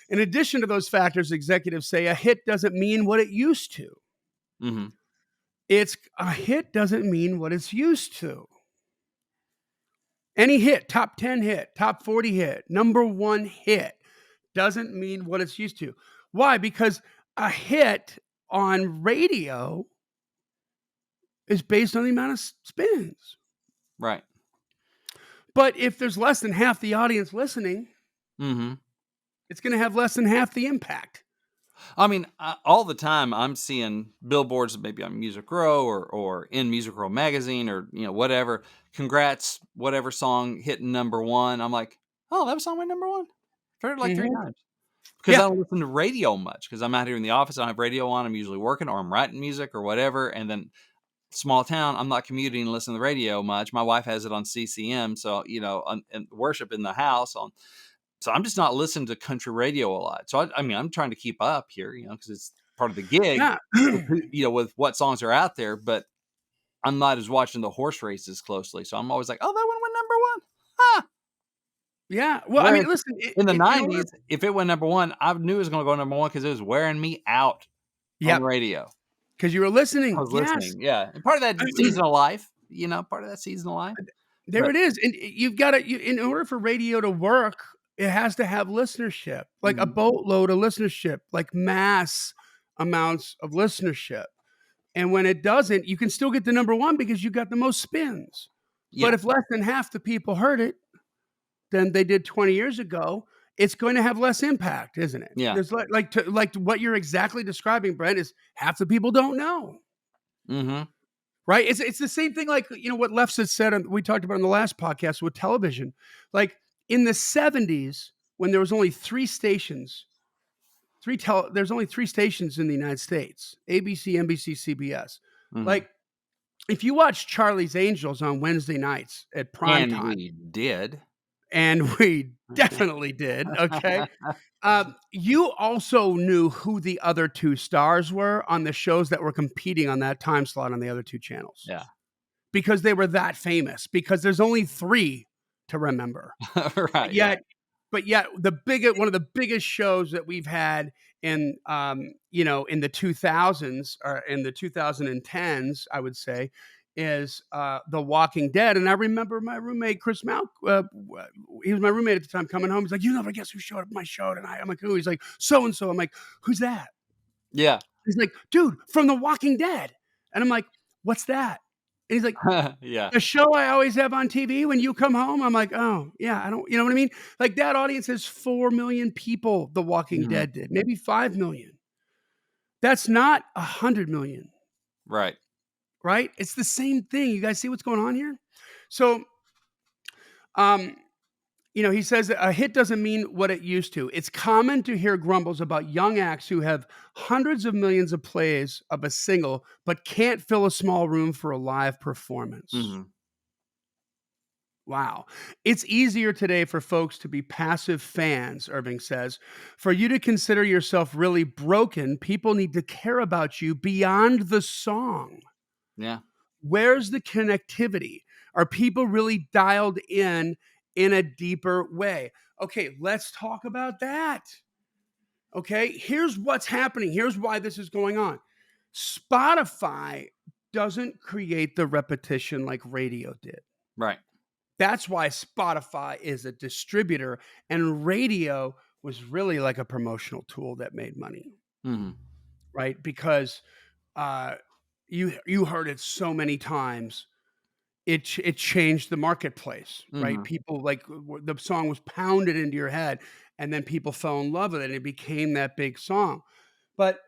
In addition to those factors, executives say a hit doesn't mean what it used to. Mhm. It's a hit doesn't mean what it's used to. Any hit, top 10 hit, top 40 hit, number 1 hit doesn't mean what it's used to. Why? Because a hit on radio is based on the amount of spins. Right. But if there's less than half the audience listening, Mhm. it's going to have less than half the impact. I mean, all the time I'm seeing billboards, maybe on Music Row or in Music Row magazine or whatever. Congrats, whatever song hitting number one. I'm like, oh, that was song my number one. I've heard it like three Hmm. times because I Yeah. don't listen to radio much because I'm out here in the office. I don't have radio on. I'm usually working or I'm writing music or whatever. And then small town, I'm not commuting and listening to the radio much. My wife has it on CCM, so and worship in the house on. So I'm just not listening to country radio a lot. So I mean, I'm trying to keep up here, because it's part of the gig Yeah. with with what songs are out there. But I'm not as watching the horse races closely. So I'm always like, oh, that one went number one. Huh. Yeah. Well, I Whereas mean, listen, in the in order. 90s, if it went number one, I knew it was going to go number one because it was wearing me out on the Yep. radio. Because you were I listening. was Yes. listening. Yeah. And part of that seasonal life, part of that seasonal life. There But it is, and you've gotta in order for radio to work, it has to have listenership, like a mhm. boatload of listenership, like mass amounts of listenership, and when it doesn't, you can still get the number 1 because you got the most spins, but Yeah. if less than half the people heard it than they did 20 years ago, it's going to have less impact, isn't it? Yeah. There's like what you're exactly describing, Brent, is half the people don't know. Mhm. Right? It's the same thing like, what Lefts had said, and we talked about in the last podcast with television. Like, in the '70s, when there was only 3 stations, there's only 3 stations in the United States: ABC, NBC, CBS. Mhm. Like, if you watch Charlie's Angels on Wednesday nights at prime And time, we did. and we definitely did, okay? You also knew who the other 2 stars were on the shows that were competing on that time slot on the other 2 channels. Yeah. Because they were that famous, because there's only 3 to remember. But Right, yeah. yet one of the biggest shows that we've had in the 2000s or in the 2010s, I would say, is, The Walking Dead, and I remember my roommate, Chris Malk, he was my roommate at the time coming home, he's like, "You never guess who showed up at my show tonight?" I'm like, "Who?" He's like, "So and so." I'm like, "Who's that?" Yeah. He's like, "Dude, from The Walking Dead." And I'm like, "What's that?" And he's like, Yeah. "The show I always have on TV when you come home." I'm like, "Oh, yeah, I don't," you know what I mean? Like, that audience has 4 million people, The Walking Mhm. Dead did, maybe 5 million. That's not 100 million, Right. right? It's the same thing. You guys see what's going on here? So, um, he says that a hit doesn't mean what it used to. It's common to hear grumbles about young acts who have hundreds of millions of plays of a single, but can't fill a small room for a live performance. Mhm. Wow. It's easier today for folks to be passive fans, Irving says. For you to consider yourself really broken, people need to care about you beyond the song. Yeah. Where's the connectivity? Are people really dialed in a deeper way? Okay, let's talk about that. Okay, here's what's happening. Here's why this is going on. Spotify doesn't create the repetition like radio did. Right. That's why Spotify is a distributor, and radio was really like a promotional tool that made money, Mhm. right? Because uh, you heard it so many times, it changed the marketplace, right? Mhm. People like the song was pounded into your head, and then people fell in love with it, and it became that big song. But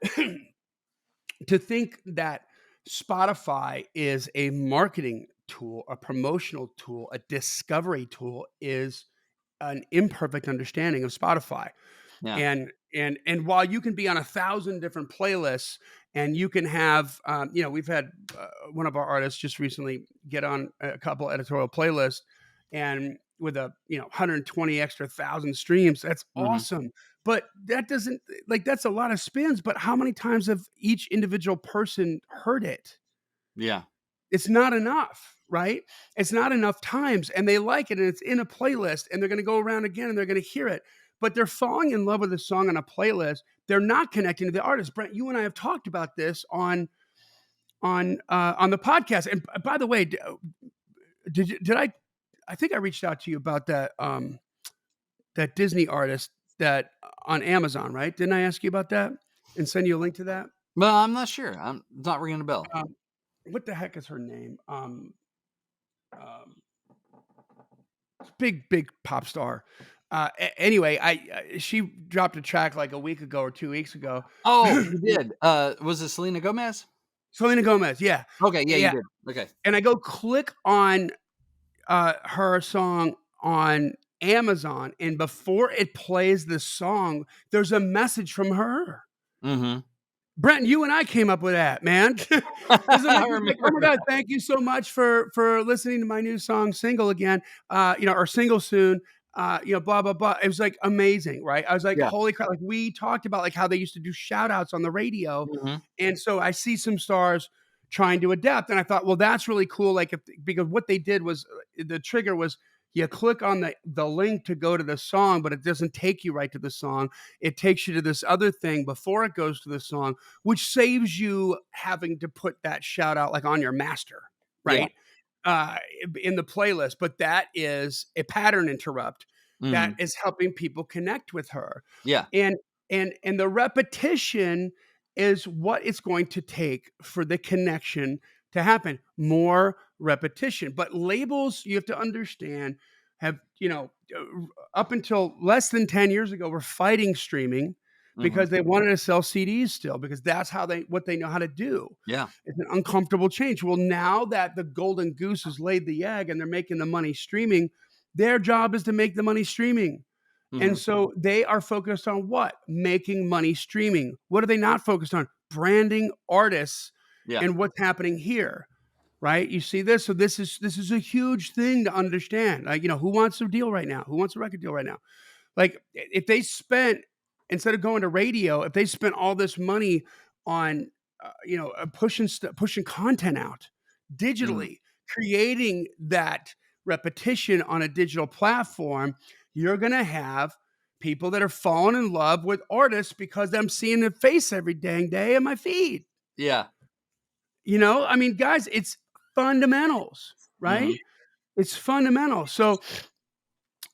to think that Spotify is a marketing tool, a promotional tool, a discovery tool is an imperfect understanding of Spotify. Yeah. And while you can be on 1,000 different playlists and you can have, we've had one of our artists just recently get on a couple editorial playlists and with 120 extra thousand streams. That's Mhm. awesome. But that doesn't like that's a lot of spins. But how many times have each individual person heard it? Yeah. It's not enough, right? It's not enough times, and they like it, and it's in a playlist, and they're gonna go around again, and they're gonna hear it, but they're falling in love with a song on a playlist. They're not connecting to the artist. Brent, you and I have talked about this on the podcast. And by the way, did I think I reached out to you about that Disney artist that on Amazon, right? Didn't I ask you about that and send you a link to that? Well, I'm not sure. I'm not ringing a bell. Um, what the heck is her name? Um, big pop star. Anyway, she dropped a track like a week ago or 2 weeks ago. Oh, you did. Was it Selena Gomez? Selena Gomez, yeah. Okay, yeah, you Yeah, did. Okay. and I go click on, her song on Amazon, and before it plays the song, there's a message from her. Mhm. Brent, you and I came up with that, man. I It's like, "Oh remember my god, that. thank you so much for listening to my new song, Single again, or Single soon, blah, blah, blah." It was, like, amazing, right? I was like, Yeah. "Holy crap," like, we talked about, like, how they used to do shout outs on the radio, Mhm. and so I see some stars trying to adapt, and I thought, "Well, that's really cool," like, if because what they did was, the trigger was you click on the link to go to the song, but it doesn't take you right to the song. It takes you to this other thing before it goes to the song, which saves you having to put that shout out like on your master, Yeah. right? Uh, in the playlist. But that is a pattern interrupt that Mhm. is helping people connect with her. Yeah. And and the repetition is what it's going to take for the connection to happen. More repetition. But labels, you have to understand, have, up until less than 10 years ago, were fighting streaming Mhm. because they wanted to sell CDs still, because that's how what they know how to do. Yeah. It's an uncomfortable change. Well, now that the golden goose has laid the egg and they're making the money streaming, their job is to make the money streaming. And Mhm. so they are focused on what? Making money streaming. What are they not focused on? Branding artists Yeah. and what's happening here. Right? You see this? So this is a huge thing to understand. Like, who wants a deal right now? Who wants a record deal right now? Like, if they spent, instead of going to radio, if they spent all this money on, pushing content out Mhm. digitally, creating that repetition on a digital platform, you're gonna have people that are falling in love with artists because I'm seeing their face every dang day in my feed. Yeah. I mean, guys, it's fundamentals, right? Mhm. It's fundamental. So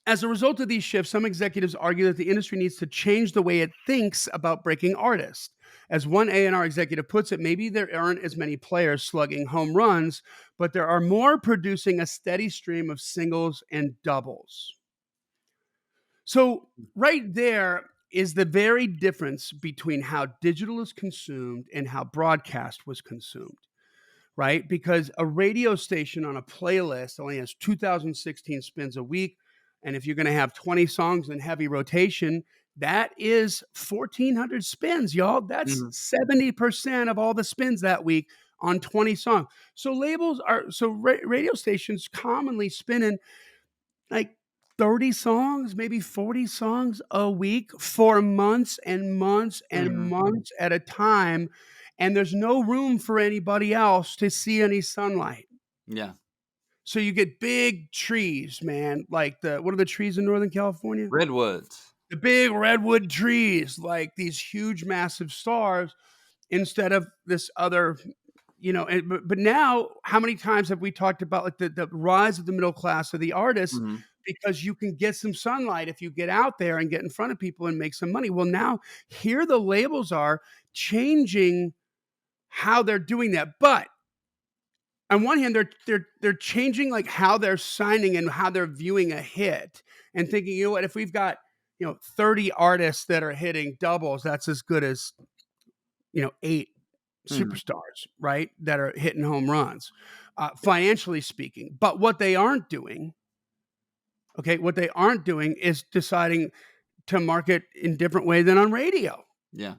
as a result of these shifts, some executives argue that the industry needs to change the way it thinks about breaking artists. As one A&R executive puts it, maybe there aren't as many players slugging home runs, but there are more producing a steady stream of singles and doubles. So, right there is the very difference between how digital is consumed and how broadcast was consumed, right? Because a radio station on a playlist only has 2016 spins a week. And if you're going to have 20 songs in heavy rotation, that is 1,400 spins, y'all. That's Mhm. 70% of all the spins that week on 20 songs. So radio stations commonly spinning like 30 songs, maybe 40 songs a week for months and months and Mhm. months at a time. And there's no room for anybody else to see any sunlight. Yeah. So you get big trees, man. Like what are the trees in Northern California? Redwoods. The big redwood trees, like these huge, massive stars, instead of this other, but now, how many times have we talked about like the rise of the middle class of the artists, Mhm. because you can get some sunlight if you get out there and get in front of people and make some money. Well, now here the labels are changing how they're doing that. But on one hand, they're changing like how they're signing and how they're viewing a hit, and thinking, what, if we've got 30 artists that are hitting doubles, that's as good as eight Mhm. superstars, right? That are hitting home runs, financially speaking. But what they aren't doing is deciding to market in different way than on radio. Yeah.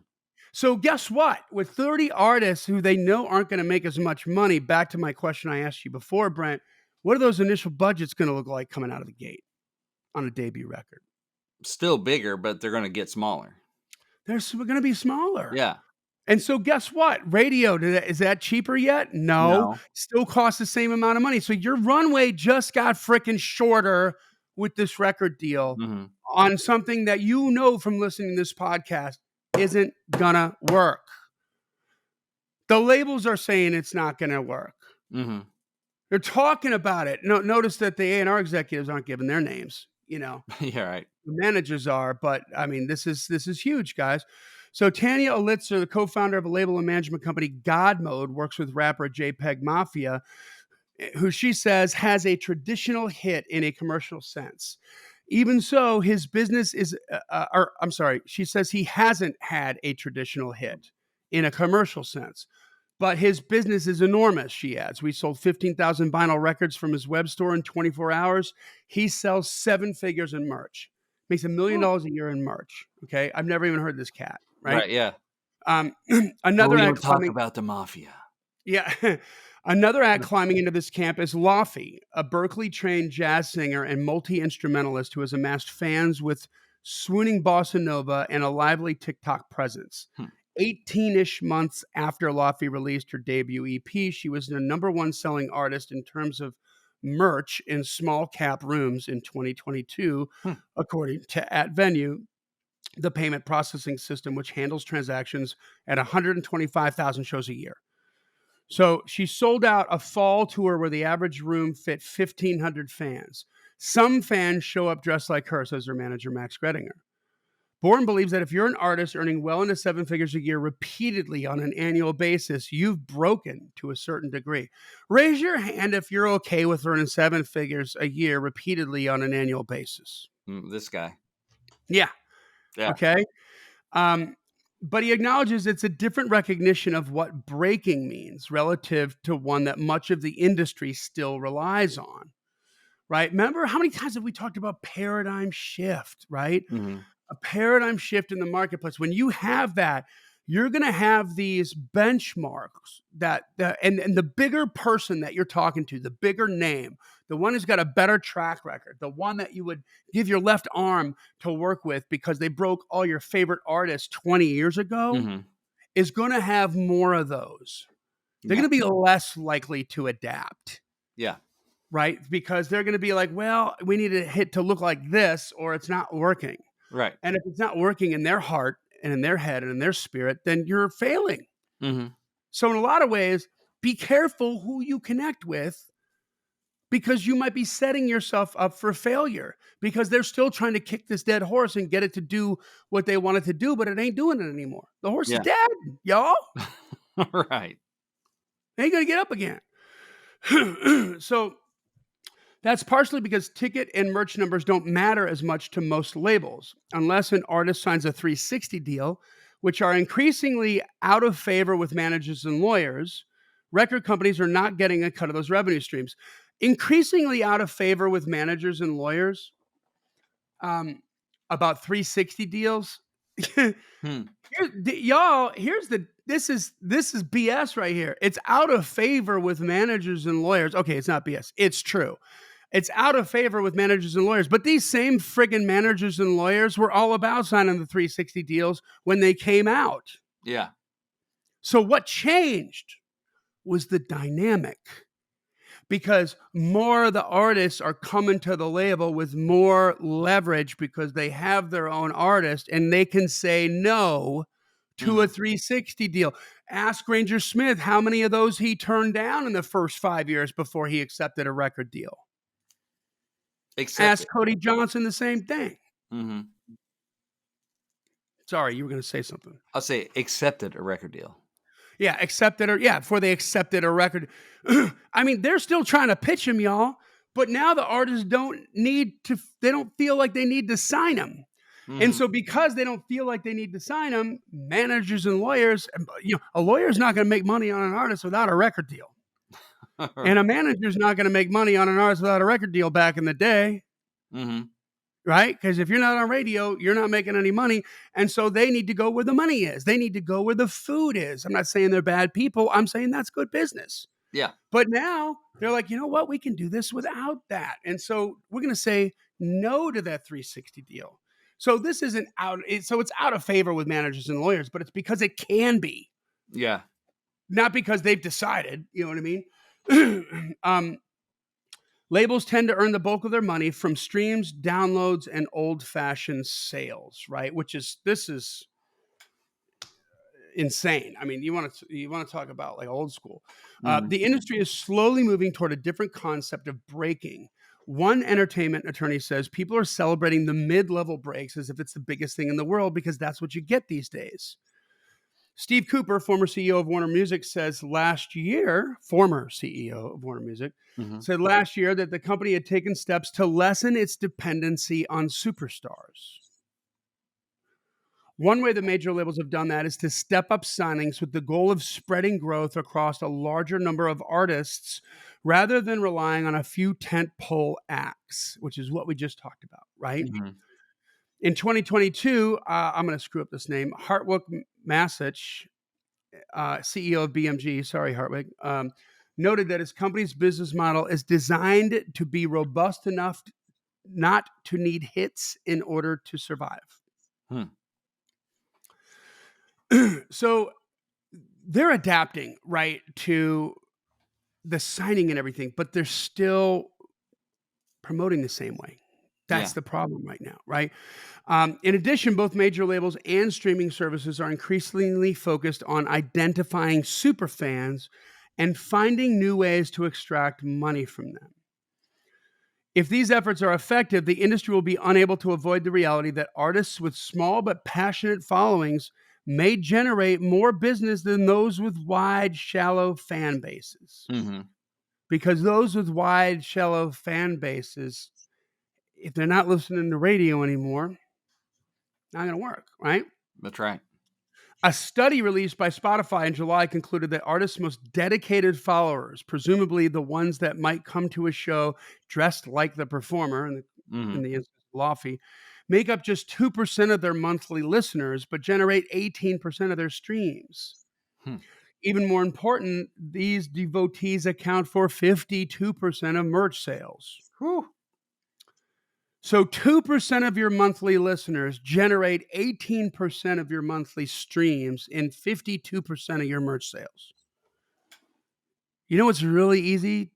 So guess what? With 30 artists who they know aren't going to make as much money, back to my question I asked you before, Brent, what are those initial budgets going to look like coming out of the gate on a debut record? Still bigger, but they're gonna get smaller. They're going to be smaller. Yeah. And so guess what? Radio, is that cheaper yet? No. No. Still costs the same amount of money. So your runway just got freaking shorter with this record deal Mhm. on something that from listening to this podcast isn't gonna work. The labels are saying it's not gonna work. Mhm. They're talking about it. No, notice that the A&R executives aren't giving their names. Yeah, right. The managers are, but I mean, this is huge, guys. So Tanya Olitzer, the co-founder of a label and management company, God Mode, works with rapper JPEG Mafia, who she says has a traditional hit in a commercial sense. Even so, his business is, or I'm sorry, she says he hasn't had a traditional hit in a commercial sense, but his business is enormous, she adds. We sold 15,000 vinyl records from his web store in 24 hours. He sells seven figures in merch, makes $1 million Woo. a year in merch. Okay. I've never even heard this cat, right? Right, yeah. Um, But another we act don't talk climbing, about the mafia. yeah. Another act climbing into this camp is Laffy, a Berkeley trained jazz singer and multi instrumentalist who has amassed fans with swooning bossa nova and a lively TikTok presence. Hmm. 18-ish months after Laffy released her debut EP, she was the number one selling artist in terms of merch in small cap rooms in 2022, Hmm. according to At Venue, the payment processing system, which handles transactions at 125,000 shows a year. So she sold out a fall tour where the average room fit 1,500 fans. Some fans show up dressed like her, says her manager, Max Gredinger. Bourne believes that if you're an artist earning well into seven figures a year repeatedly on an annual basis, you've broken to a certain degree. Raise your hand if you're okay with earning seven figures a year repeatedly on an annual basis. This guy. Yeah. Yeah. Okay. But he acknowledges it's a different recognition of what breaking means relative to one that much of the industry still relies on, right? Remember how many times have we talked about paradigm shift, right? Mhm. A paradigm shift in the marketplace. When you have that, you're going to have these benchmarks and the bigger person that you're talking to, the bigger name, the one who's got a better track record, the one that you would give your left arm to work with because they broke all your favorite artists 20 years ago, Mhm. is going to have more of those. They're Yeah. going to be less likely to adapt, Yeah. right? Because they're going to be like, well, we need a hit to look like this or it's not working. Right. And if it's not working in their heart and in their head and in their spirit, then you're failing. Mhm. So in a lot of ways, be careful who you connect with because you might be setting yourself up for failure because they're still trying to kick this dead horse and get it to do what they want it to do, but it ain't doing it anymore. The horse is Yeah. dead, y'all. Right. It ain't going to get up again. So that's partially because ticket and merch numbers don't matter as much to most labels unless an artist signs a 360 deal, which are increasingly out of favor with managers and lawyers. Record companies are not getting a cut of those revenue streams. Increasingly out of favor with managers and lawyers about 360 deals. Hmm. Y'all, this is BS right here. It's out of favor with managers and lawyers. Okay, it's not BS. It's true. It's out of favor with managers and lawyers. But these same friggin' managers and lawyers were all about signing the 360 deals when they came out. Yeah. So what changed was the dynamic. Because more of the artists are coming to the label with more leverage because they have their own artist and they can say no to a 360 deal. Ask Ranger Smith how many of those he turned down in the first 5 years before he accepted a record deal. Ask Cody Johnson the same thing. Mm-hmm. Sorry, you were going to say something. I'll say accepted a record deal. Yeah, before they accepted a record. I mean, they're still trying to pitch him, y'all. But now the artists they don't feel like they need to sign him. Mm-hmm. And so because they don't feel like they need to sign him, managers and lawyers, a lawyer's not going to make money on an artist without a record deal. And a manager's not going to make money on an artist without a record deal back in the day. Mm-hmm. Right? Because if you're not on radio, you're not making any money. And so they need to go where the money is. They need to go where the food is. I'm not saying they're bad people. I'm saying that's good business. Yeah. But now they're like, you know what? We can do this without that. And so we're going to say no to that 360 deal. So this isn't out. So it's out of favor with managers and lawyers, but it's because it can be. Yeah. Not because they've decided. You know what I mean? Labels tend to earn the bulk of their money from streams, downloads, and old-fashioned sales, right? This is insane. I mean, you want to talk about like old school. The industry is slowly moving toward a different concept of breaking. One entertainment attorney says people are celebrating the mid-level breaks as if it's the biggest thing in the world because that's what you get these days. Steve Cooper, former CEO of Warner Music, says last year, former CEO of Warner Music, Hmm. said last year that the company had taken steps to lessen its dependency on superstars. One way the major labels have done that is to step up signings with the goal of spreading growth across a larger number of artists rather than relying on a few tentpole acts, which is what we just talked about, right? Hmm. In 2022, I'm going to screw up this name, Hartwig Masich, CEO of BMG, sorry, Hartwig, noted that his company's business model is designed to be robust enough not to need hits in order to survive. Hmm. So they're adapting, right, to the signing and everything, but they're still promoting the same way. That's Yeah. the problem right now, right? In addition, both major labels and streaming services are increasingly focused on identifying super fans and finding new ways to extract money from them. If these efforts are effective, the industry will be unable to avoid the reality that artists with small but passionate followings may generate more business than those with wide, shallow fan bases. Hmm. Because those with wide, shallow fan bases, if they're not listening to radio anymore, not going to work, right? That's right. A study released by Spotify in July concluded that artists' most dedicated followers, presumably the ones that might come to a show dressed like the performer, Hmm. in the instance of Laffy, make up just 2% of their monthly listeners, but generate 18% of their streams. Hmm. Even more important, these devotees account for 52% of merch sales. Whew. So 2% of your monthly listeners generate 18% of your monthly streams and 52% of your merch sales. You know what's really easy?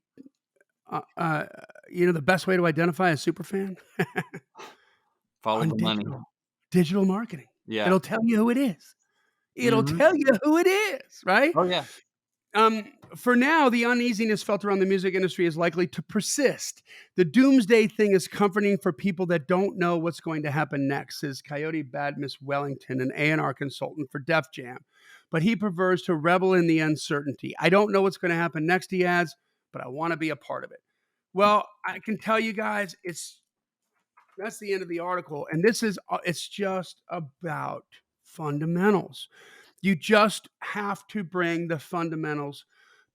Uh, uh, the best way to identify a super fan? Follow On the money. digital marketing. Yeah. It'll tell you who it is. It'll Hmm. tell you who it is, right? Oh yeah. For now, the uneasiness felt around the music industry is likely to persist. The doomsday thing is comforting for people that don't know what's going to happen next, says Coyote Badmus Wellington, an A&R consultant for Def Jam. But he prefers to revel in the uncertainty. I don't know what's going to happen next, he adds, but I want to be a part of it. Well, I can tell you guys, that's the end of the article. And it's just about fundamentals. You just have to bring the fundamentals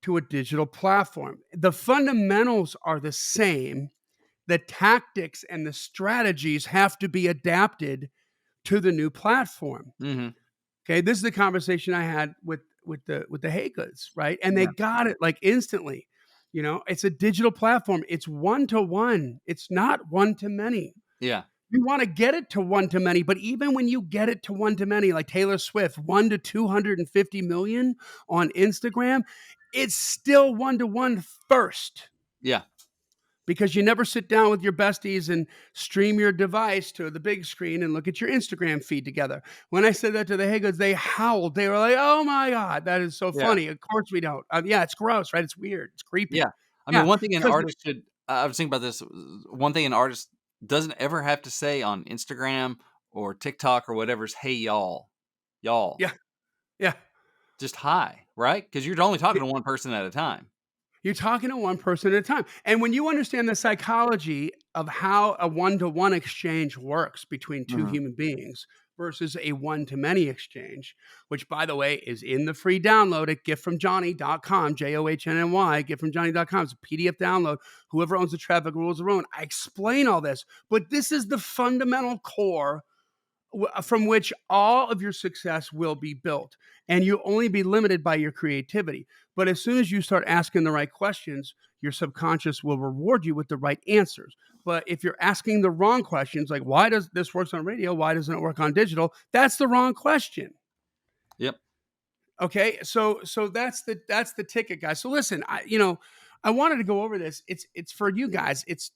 to a digital platform. The fundamentals are the same. The tactics and the strategies have to be adapted to the new platform. Hmm. Okay, this is the conversation I had with the Haygoods, right? And they Yeah. got it like instantly. It's a digital platform. It's one to one. It's not one to many. Yeah. You want to get it to one to many, but even when you get it to one to many, like Taylor Swift, 1 to 250 million on Instagram, it's still one to one first Yeah. because you never sit down with your besties and stream your device to the big screen and look at your Instagram feed together. When I said that to the Haygoods, they howled. They were like, "Oh my God, that is so Yeah. funny." Of course we don't. Yeah, it's gross, right? It's weird. It's creepy. Yeah. I mean, Yeah, one thing an because artist should I was thinking about this, one thing an artist doesn't ever have to say on Instagram or TikTok or whatever is, "Hey, y'all." Y'all. yeah, yeah. Just hi, right? Because 'Cause you're only talking to one person at a time. You're talking to one person at a time. And when you understand the psychology of how a one-to-one exchange works between two Mhm. human beings versus a one-to-many exchange, which, by the way, is in the free download at giftfromjohnny.com, Johnnny, giftfromjohnny.com. It's a PDF download. Whoever owns the traffic rules their own. I explain all this, but this is the fundamental core from which all of your success will be built. And you'll only be limited by your creativity. But as soon as you start asking the right questions, your subconscious will reward you with the right answers. But if you're asking the wrong questions, like why does this work on radio? Why doesn't it work on digital? That's the wrong question. Yep. Okay, so that's the ticket, guys. So listen, I wanted to go over this. It's for you guys. It's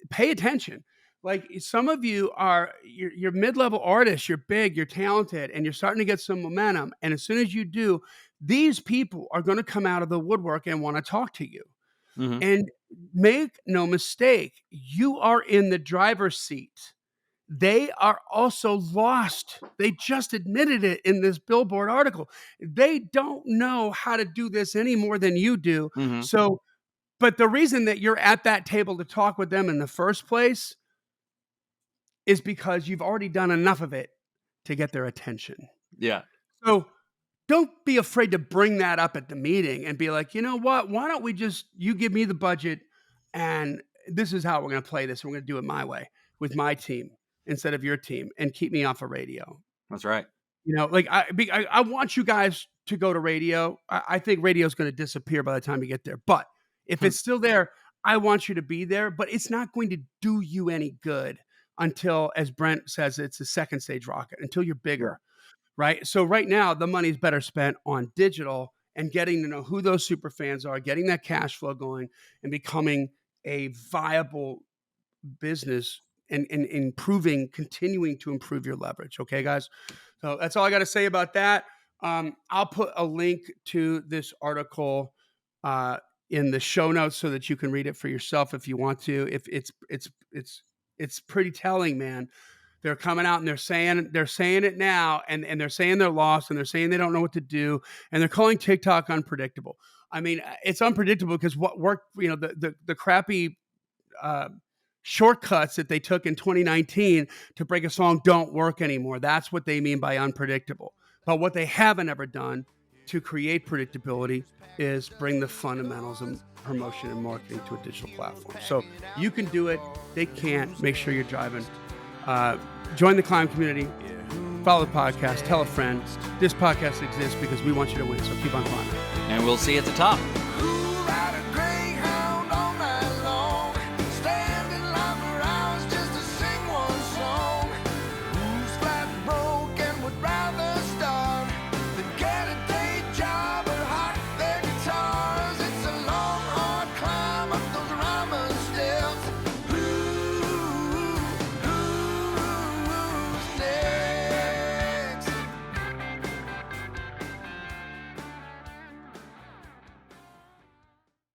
pay attention. Like some of you you're mid-level artists, you're big, you're talented, and you're starting to get some momentum. And as soon as you do, these people are going to come out of the woodwork and want to talk to you. Mhm. And make no mistake, you are in the driver's seat. they are also lost. They just admitted it in this Billboard article. They don't know how to do this any more than you do. Mm-hmm. So, but the reason that you're at that table to talk with them in the first place is because you've already done enough of it to get their attention. Yeah. So don't be afraid to bring that up at the meeting and be like, you know what? Why don't we you give me the budget and this is how we're going to play this. We're going to do it my way with my team instead of your team and keep me off of radio. That's right. You know, like I want you guys to go to radio. I think radio is going to disappear by the time you get there. But if it's still there, I want you to be there. But it's not going to do you any good until, as Brent says, it's a second stage rocket, until you're bigger, right? So right now, the money's better spent on digital and getting to know who those super fans are, getting that cash flow going and becoming a viable business and continuing to improve your leverage. Okay, guys? So that's all I got to say about that. I'll put a link to this article in the show notes so that you can read it for yourself if you want to. If it's pretty telling, man. They're coming out and they're saying it now, and they're saying they're lost, and they're saying they don't know what to do, and they're calling TikTok unpredictable. I mean, it's unpredictable because what worked, the crappy shortcuts that they took in 2019 to break a song don't work anymore. That's what they mean by unpredictable. But what they haven't ever done to create predictability is bring the fundamentals of promotion and marketing to a digital platform. So you can do it. They can't. Make sure you're driving. Join the C.L.I.M.B community. Follow the podcast. Tell a friend. This podcast exists because we want you to win. So keep on climbing. And we'll see you at the top.